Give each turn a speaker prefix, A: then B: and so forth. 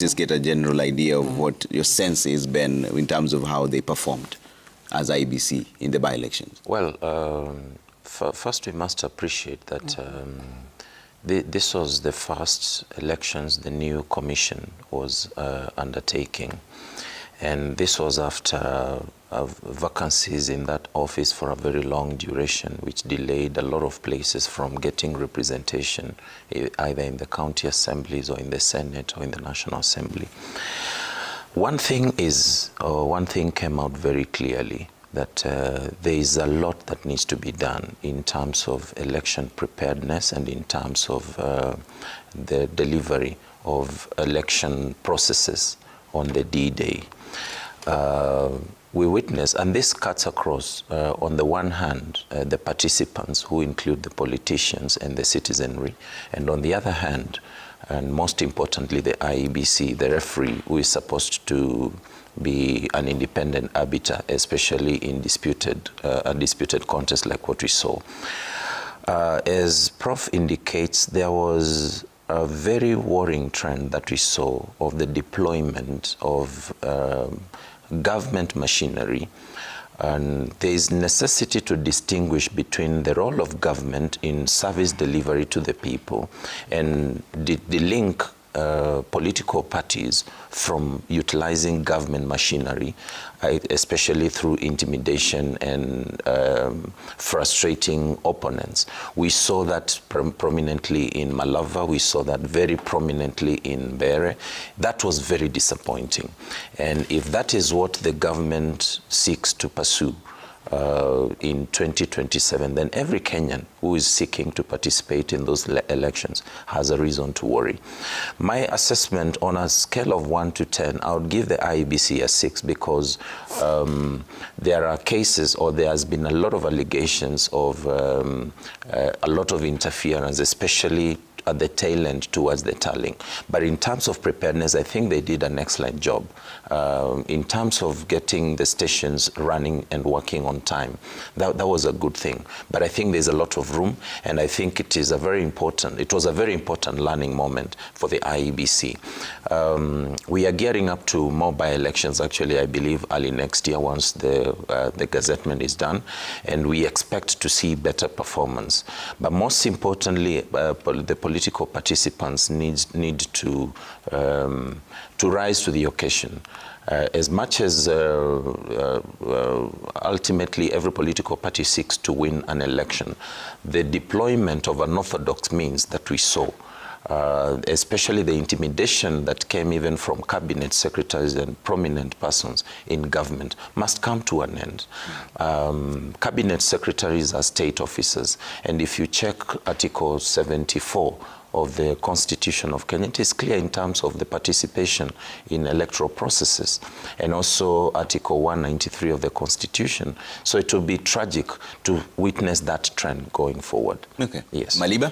A: Just get a general idea of what your sense is, Ben, in terms of how they performed as IEBC in the by-elections.
B: Well, first we must appreciate that this was the first elections the new commission was undertaking. And this was after vacancies in that office for a very long duration, which delayed a lot of places from getting representation, either in the county assemblies or in the Senate or in the National Assembly. One thing came out very clearly, that there is a lot that needs to be done in terms of election preparedness and in terms of the delivery of election processes on the D-Day. We witness, and this cuts across, on the one hand, the participants, who include the politicians and the citizenry, and on the other hand, and most importantly, the IEBC, the referee, who is supposed to be an independent arbiter, especially in disputed contests like what we saw. As Prof indicates, there was a very worrying trend that we saw of the deployment of government machinery, and there is necessity to distinguish between the role of government in service delivery to the people and the link political parties from utilizing government machinery, especially through intimidation and frustrating opponents. We saw that prominently in Mulwa. We saw that very prominently in Bere. That was very disappointing. And if that is what the government seeks to pursue in 2027, then every Kenyan who is seeking to participate in those elections has a reason to worry. My assessment, on a scale of 1 to 10, I would give the IEBC a 6, because there are cases, or there has been a lot of allegations of a lot of interference, especially at the tail end towards the tallying. But in terms of preparedness, I think they did an excellent job. In terms of getting the stations running and working on time, that was a good thing. But I think there's a lot of room, and I think it was a very important learning moment for the IEBC. We are gearing up to more by-elections, actually, I believe, early next year, once the gazettement is done, and we expect to see better performance. But most importantly, the political participants need to rise to the occasion. As much as ultimately every political party seeks to win an election, the deployment of unorthodox means that we saw, especially the intimidation that came even from cabinet secretaries and prominent persons in government, must come to an end. Cabinet secretaries are state officers, and if you check Article 74 of the Constitution of Kenya, it is clear in terms of the participation in electoral processes, and also Article 193 of the Constitution. So it will be tragic to witness that trend going forward.
A: Okay.
B: Yes.
A: Maliba?